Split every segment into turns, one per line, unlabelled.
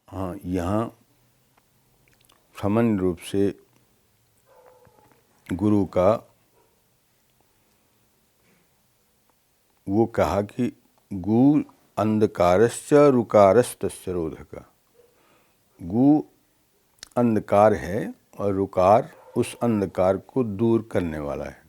हाँ, यहाँ सामान्य रूप से गुरु का वो कहा कि गु अंधकारश्च रुकारस्तस्य रोधक। गु अंधकार है और रुकार उस अंधकार को दूर करने वाला है।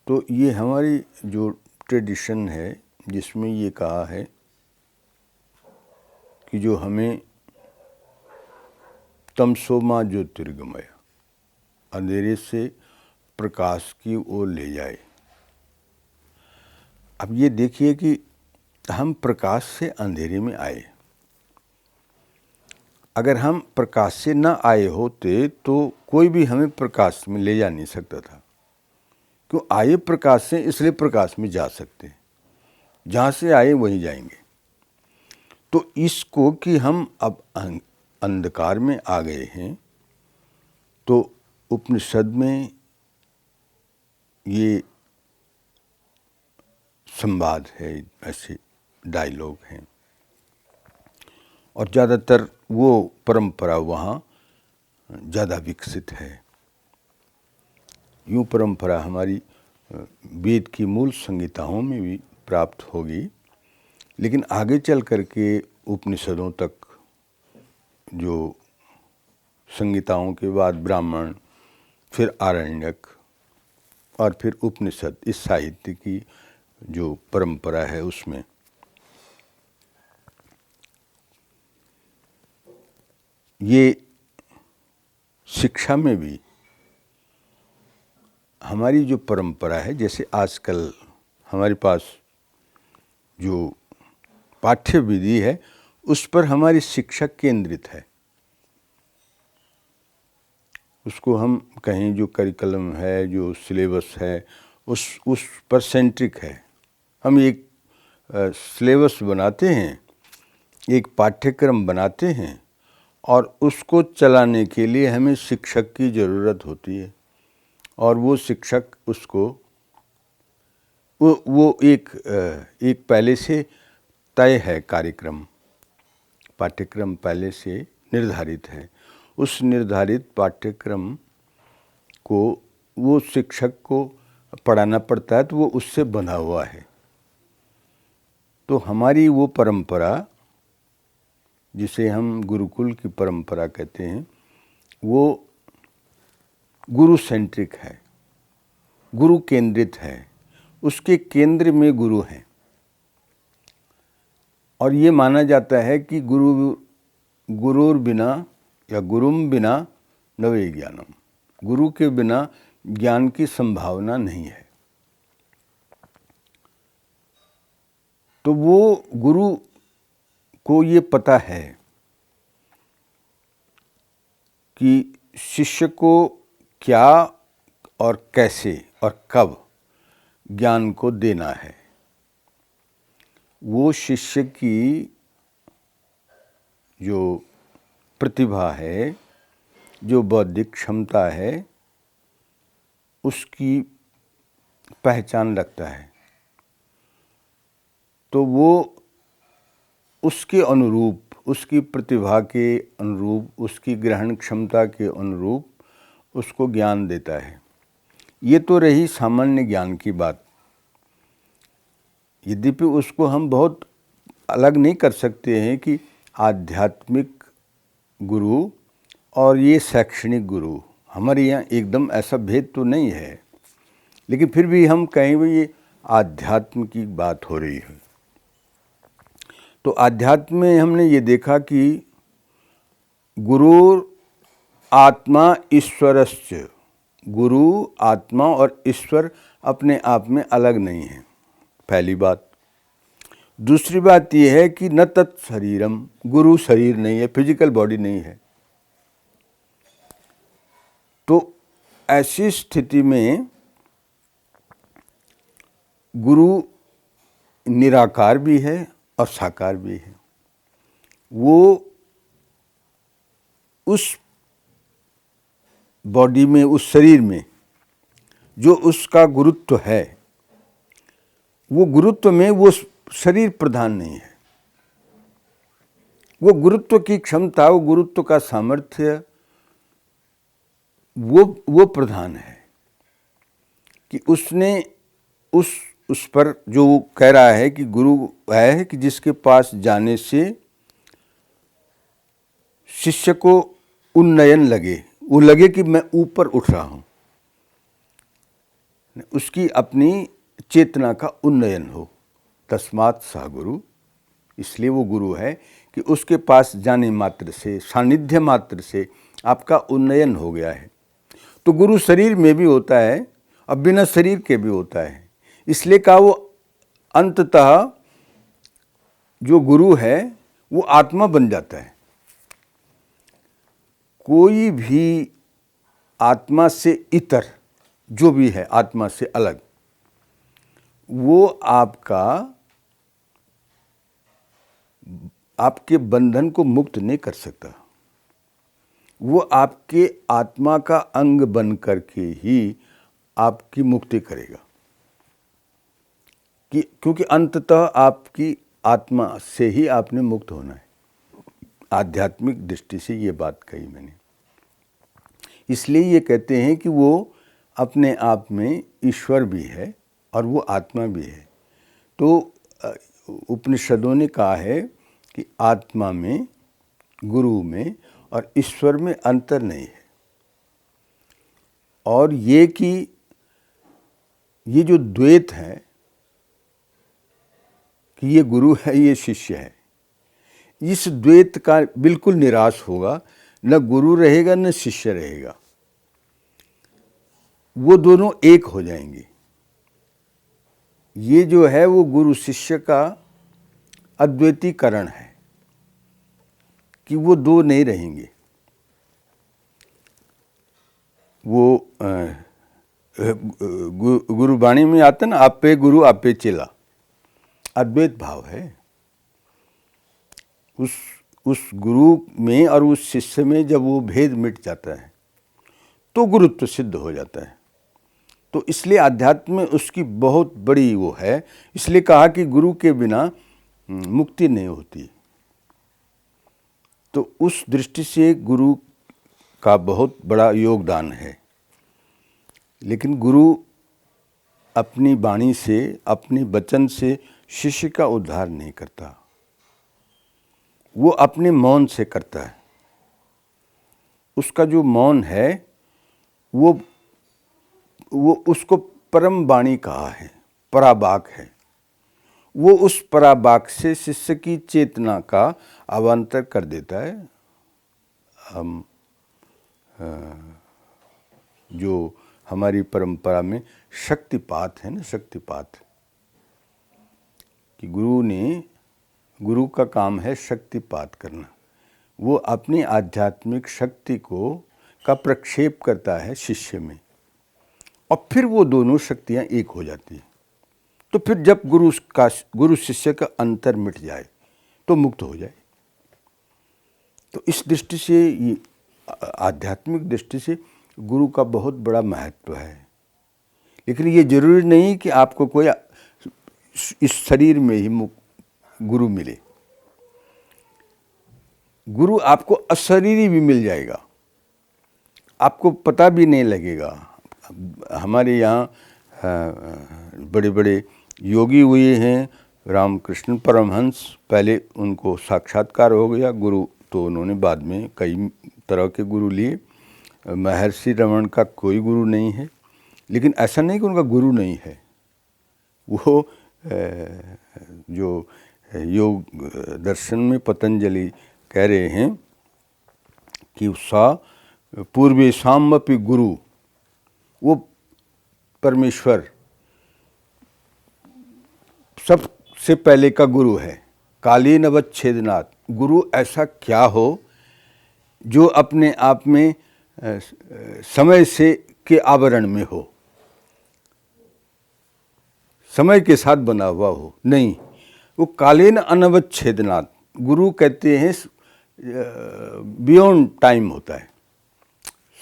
तो ये हमारी जो ट्रेडिशन है जिसमें ये कहा है कि जो हमें तमसो मा ज्योतिर्गमय, अंधेरे से प्रकाश की ओर ले जाए। अब ये देखिए कि हम प्रकाश से अंधेरे में आए। अगर हम प्रकाश से न आए होते तो कोई भी हमें प्रकाश में ले जा नहीं सकता था। क्यों आए प्रकाश से, इसलिए प्रकाश में जा सकते हैं। जहाँ से आए वहीं जाएंगे। तो इसको कि हम अब अंधकार में आ गए हैं, तो उपनिषद में ये संवाद है, ऐसे डायलॉग हैं और ज़्यादातर वो परंपरा वहाँ ज़्यादा विकसित है। यूँ परंपरा हमारी वेद की मूल संहिताओं में भी प्राप्त होगी, लेकिन आगे चल करके उपनिषदों तक, जो संहिताओं के बाद ब्राह्मण, फिर आरण्यक और फिर उपनिषद, इस साहित्य की जो परंपरा है उसमें ये शिक्षा में भी हमारी जो परंपरा है, जैसे आजकल हमारे पास जो पाठ्य विधि है उस पर हमारी शिक्षा केंद्रित है। उसको हम कहीं जो करिकुलम है, जो सिलेबस है, उस पर सेंट्रिक है। हम एक सिलेबस बनाते हैं, एक पाठ्यक्रम बनाते हैं और उसको चलाने के लिए हमें शिक्षक की ज़रूरत होती है। और वो शिक्षक उसको वो एक पहले से तय है कार्यक्रम, पाठ्यक्रम पहले से निर्धारित है। उस निर्धारित पाठ्यक्रम को वो शिक्षक को पढ़ाना पड़ता है, तो वो उससे बंधा हुआ है। तो हमारी वो परंपरा जिसे हम गुरुकुल की परंपरा कहते हैं, वो गुरु सेंट्रिक है, गुरु केंद्रित है। उसके केंद्र में गुरु हैं और ये माना जाता है कि गुरुर बिना या गुरुम बिना नवे ज्ञानम, गुरु के बिना ज्ञान की संभावना नहीं है। तो वो गुरु को ये पता है कि शिष्य को क्या और कैसे और कब ज्ञान को देना है। वो शिष्य की जो प्रतिभा है, जो बौद्धिक क्षमता है, उसकी पहचान रखता है। तो वो उसके अनुरूप, उसकी प्रतिभा के अनुरूप, उसकी ग्रहण क्षमता के अनुरूप उसको ज्ञान देता है। ये तो रही सामान्य ज्ञान की बात। यद्यपि उसको हम बहुत अलग नहीं कर सकते हैं कि आध्यात्मिक गुरु और ये शैक्षणिक गुरु, हमारे यहाँ एकदम ऐसा भेद तो नहीं है, लेकिन फिर भी हम कहीं भी ये आध्यात्म की बात हो रही है। तो आध्यात्म में हमने ये देखा कि गुरु आत्मा ईश्वरश्च, गुरु आत्मा और ईश्वर अपने आप में अलग नहीं है, पहली बात। दूसरी बात यह है कि न तत् शरीरम, गुरु शरीर नहीं है, फिजिकल बॉडी नहीं है। तो ऐसी स्थिति में गुरु निराकार भी है और साकार भी है। वो उस बॉडी में, उस शरीर में जो उसका गुरुत्व है, वो गुरुत्व में वो शरीर प्रधान नहीं है। वो गुरुत्व की क्षमता, वो गुरुत्व का सामर्थ्य, वो प्रधान है कि उसने उस पर जो कह रहा है कि गुरु है कि जिसके पास जाने से शिष्य को उन्नयन लगे, वो लगे कि मैं ऊपर उठ रहा हूँ, उसकी अपनी चेतना का उन्नयन हो। तस्मात् सः गुरु, इसलिए वो गुरु है कि उसके पास जाने मात्र से, सानिध्य मात्र से आपका उन्नयन हो गया है। तो गुरु शरीर में भी होता है और बिना शरीर के भी होता है। इसलिए कहा वो अंततः जो गुरु है वो आत्मा बन जाता है। कोई भी आत्मा से इतर जो भी है, आत्मा से अलग, वो आपके बंधन को मुक्त नहीं कर सकता। वो आपके आत्मा का अंग बन करके ही आपकी मुक्ति करेगा, क्योंकि अंततः आपकी आत्मा से ही आपने मुक्त होना है। आध्यात्मिक दृष्टि से ये बात कही मैंने। इसलिए ये कहते हैं कि वो अपने आप में ईश्वर भी है और वो आत्मा भी है। तो उपनिषदों ने कहा है कि आत्मा में, गुरु में और ईश्वर में अंतर नहीं है। और ये कि ये जो द्वैत है कि ये गुरु है, ये शिष्य है, इस द्वैत का बिल्कुल निराश होगा। न गुरु रहेगा न शिष्य रहेगा, वो दोनों एक हो जाएंगे। ये जो है वो गुरु शिष्य का अद्वैतीकरण है कि वो दो नहीं रहेंगे। वो गुरुवाणी में आता ना, आपे गुरु आपे चेला, अद्वैत भाव है। उस गुरु में और उस शिष्य में जब वो भेद मिट जाता है तो गुरुत्व सिद्ध हो जाता है। तो इसलिए अध्यात्म में उसकी बहुत बड़ी वो है। इसलिए कहा कि गुरु के बिना मुक्ति नहीं होती। तो उस दृष्टि से गुरु का बहुत बड़ा योगदान है। लेकिन गुरु अपनी वाणी से, अपने वचन से शिष्य का उद्धार नहीं करता, वो अपने मौन से करता है। उसका जो मौन है वो उसको परम वाणी कहा है, परावाक है। वो उस परावाक से शिष्य की चेतना का अवान्तर कर देता है। हम जो हमारी परंपरा में शक्तिपात है ना, शक्तिपात, कि गुरु का काम है शक्तिपात करना। वो अपनी आध्यात्मिक शक्ति का प्रक्षेप करता है शिष्य में, और फिर वो दोनों शक्तियाँ एक हो जाती हैं। तो फिर जब गुरु शिष्य का अंतर मिट जाए तो मुक्त हो जाए। तो इस दृष्टि से, आध्यात्मिक दृष्टि से गुरु का बहुत बड़ा महत्व है। लेकिन ये जरूरी नहीं कि आपको कोई इस शरीर में ही गुरु मिले। गुरु आपको अशरीरी भी मिल जाएगा, आपको पता भी नहीं लगेगा। हमारे यहाँ बड़े बड़े योगी हुए हैं। रामकृष्ण परमहंस, पहले उनको साक्षात्कार हो गया गुरु, तो उन्होंने बाद में कई तरह के गुरु लिए। महर्षि रमन का कोई गुरु नहीं है, लेकिन ऐसा नहीं कि उनका गुरु नहीं है। वो जो योग दर्शन में पतंजलि कह रहे हैं कि सा पूर्वेशामपि गुरु, वो परमेश्वर सबसे पहले का गुरु है। कालीन अवच्छेदनात्, गुरु ऐसा क्या हो जो अपने आप में समय से के आवरण में हो, समय के साथ बना हुआ हो, नहीं। वो कालीन अनवच्छेदनात्, गुरु कहते हैं बियॉन्ड टाइम होता है,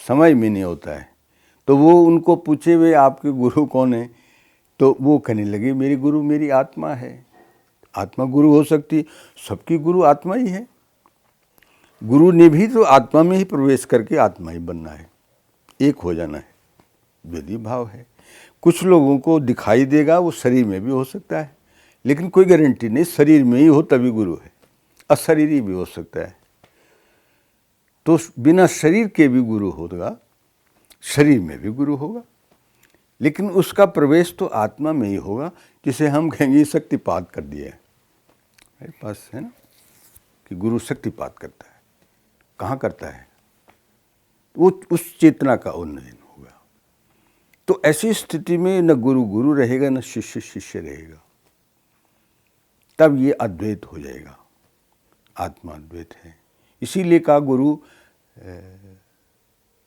समय में नहीं होता है। तो वो उनको पूछे हुए आपके गुरु कौन है, तो वो कहने लगे मेरी गुरु मेरी आत्मा है। आत्मा गुरु हो सकती है, सबकी गुरु आत्मा ही है। गुरु ने भी तो आत्मा में ही प्रवेश करके आत्मा ही बनना है, एक हो जाना है, द्वैधी भाव है। कुछ लोगों को दिखाई देगा वो शरीर में भी हो सकता है, लेकिन कोई गारंटी नहीं शरीर में ही हो तभी गुरु है, अशरीरी भी हो सकता है। तो बिना शरीर के भी गुरु होगा, शरीर में भी गुरु होगा, लेकिन उसका प्रवेश तो आत्मा में ही होगा, जिसे हम कहेंगे शक्तिपात कर दिया है। मेरे पास है ना कि गुरु शक्तिपात करता है। कहाँ करता है? वो उस चेतना का उन्नयन होगा। तो ऐसी स्थिति में न गुरु गुरु रहेगा, न शिष्य शिष्य रहेगा, तब ये अद्वैत हो जाएगा। आत्मा अद्वैत है। इसीलिए कहा गुरु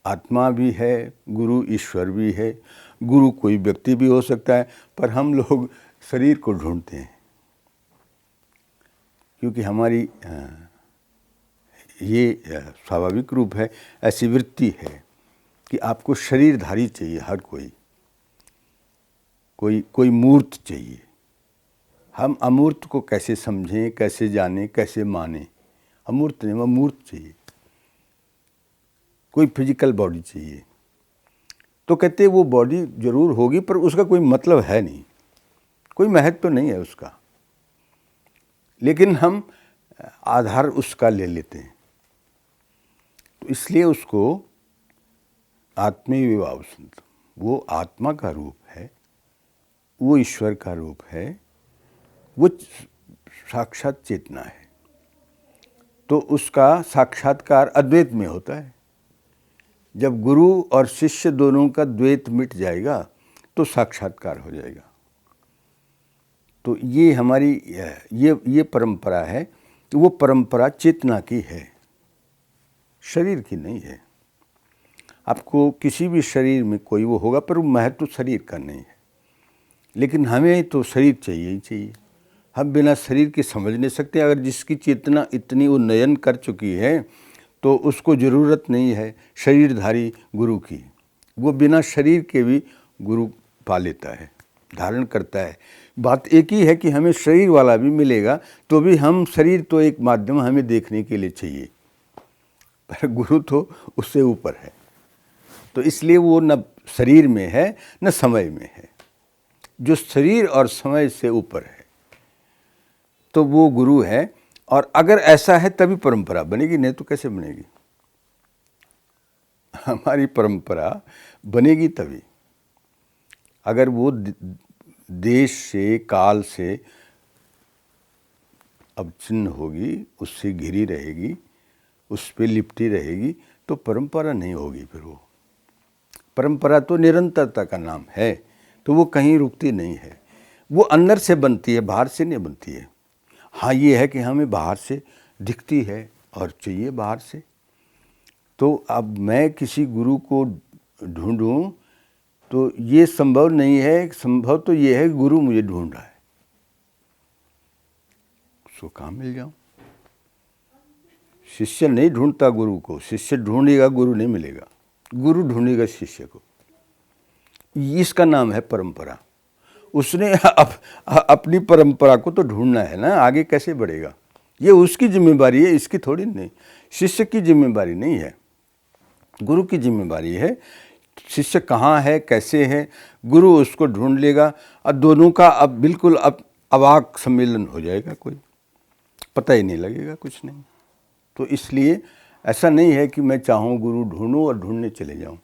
आत्मा भी है, गुरु ईश्वर भी है। गुरु कोई व्यक्ति भी हो सकता है, पर हम लोग शरीर को ढूंढते हैं, क्योंकि हमारी ये स्वाभाविक रूप है, ऐसी वृत्ति है कि आपको शरीरधारी चाहिए। हर कोई मूर्त चाहिए। हम अमूर्त को कैसे समझें, कैसे जानें, कैसे मानें? अमूर्त नहीं, वह मूर्त चाहिए। कोई फिजिकल बॉडी चाहिए। तो कहते वो बॉडी जरूर होगी, पर उसका कोई मतलब है नहीं, कोई महत्व तो नहीं है उसका, लेकिन हम आधार उसका ले लेते हैं। तो इसलिए उसको आत्मीय विभाव, वो आत्मा का रूप है, वो ईश्वर का रूप है, वो साक्षात चेतना है। तो उसका साक्षात्कार अद्वैत में होता है। जब गुरु और शिष्य दोनों का द्वैत मिट जाएगा तो साक्षात्कार हो जाएगा। तो ये हमारी ये परंपरा है। वो परंपरा चेतना की है, शरीर की नहीं है। आपको किसी भी शरीर में कोई वो होगा, पर वो महत्व शरीर का नहीं है। लेकिन हमें तो शरीर चाहिए ही चाहिए। हम बिना शरीर के समझ नहीं सकते। अगर जिसकी चेतना इतनी उन्नयन कर चुकी है तो उसको ज़रूरत नहीं है शरीरधारी गुरु की। वो बिना शरीर के भी गुरु पा लेता है, धारण करता है। बात एक ही है कि हमें शरीर वाला भी मिलेगा तो भी हम शरीर तो एक माध्यम हमें देखने के लिए चाहिए, पर गुरु तो उससे ऊपर है। तो इसलिए वो न शरीर में है न समय में है, जो शरीर और समय से ऊपर है, तो वो गुरु है। और अगर ऐसा है तभी परंपरा बनेगी, नहीं तो कैसे बनेगी? हमारी परंपरा बनेगी तभी अगर वो देश से काल से अवच्छिन्न होगी, उससे घिरी रहेगी, उस पर लिपटी रहेगी, तो परंपरा नहीं होगी। फिर वो परंपरा तो निरंतरता का नाम है, तो वो कहीं रुकती नहीं है। वो अंदर से बनती है, बाहर से नहीं बनती है। हाँ, ये है कि हमें बाहर से दिखती है और चाहिए बाहर से। तो अब मैं किसी गुरु को ढूंढूं तो ये संभव नहीं है। संभव तो ये है कि गुरु मुझे ढूंढ रहा है, उसको कहाँ मिल जाऊं? शिष्य नहीं ढूंढता गुरु को, शिष्य ढूंढेगा, गुरु नहीं मिलेगा। गुरु ढूंढेगा शिष्य को। इसका नाम है परंपरा। उसने अपनी परंपरा को तो ढूंढना है ना, आगे कैसे बढ़ेगा? ये उसकी जिम्मेवारी है, इसकी थोड़ी नहीं। शिष्य की जिम्मेवारी नहीं है, गुरु की जिम्मेवारी है। शिष्य कहाँ है, कैसे है, गुरु उसको ढूंढ लेगा और दोनों का अब बिल्कुल अवाक सम्मेलन हो जाएगा, कोई पता ही नहीं लगेगा, कुछ नहीं। तो इसलिए ऐसा नहीं है कि मैं चाहूँ गुरु ढूंढूँ और ढूंढने चले जाऊँ।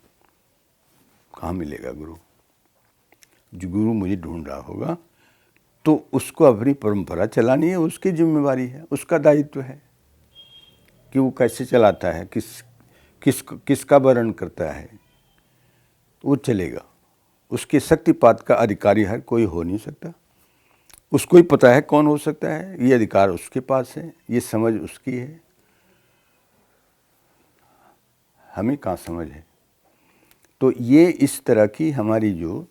कहाँ मिलेगा गुरु? जो गुरु मुझे ढूंढ रहा होगा तो उसको अपनी परंपरा चलानी है, उसकी जिम्मेवारी है, उसका दायित्व है कि वो कैसे चलाता है, किसका वर्ण करता है, वो चलेगा। उसके शक्तिपात का अधिकारी हर कोई हो नहीं सकता। उसको ही पता है कौन हो सकता है, ये अधिकार उसके पास है, ये समझ उसकी है, हमें कहाँ समझ है। तो ये इस तरह की हमारी जो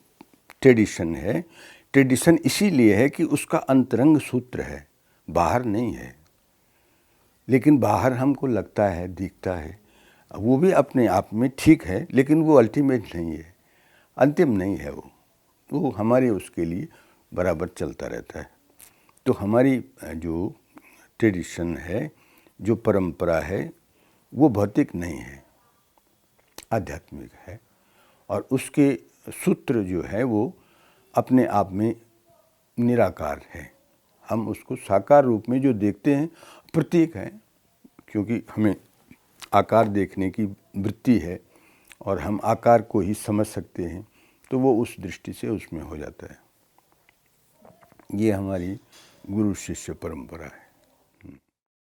ट्रेडिशन है, ट्रेडिशन इसीलिए है कि उसका अंतरंग सूत्र है, बाहर नहीं है। लेकिन बाहर हमको लगता है, दिखता है, वो भी अपने आप में ठीक है, लेकिन वो अल्टीमेट नहीं है, अंतिम नहीं है। वो हमारे उसके लिए बराबर चलता रहता है। तो हमारी जो ट्रेडिशन है, जो परंपरा है, वो भौतिक नहीं है, आध्यात्मिक है। और उसके सूत्र जो है वो अपने आप में निराकार है। हम उसको साकार रूप में जो देखते हैं प्रतीक है, क्योंकि हमें आकार देखने की वृत्ति है और हम आकार को ही समझ सकते हैं, तो वो उस दृष्टि से उसमें हो जाता है। ये हमारी गुरु शिष्य परंपरा है।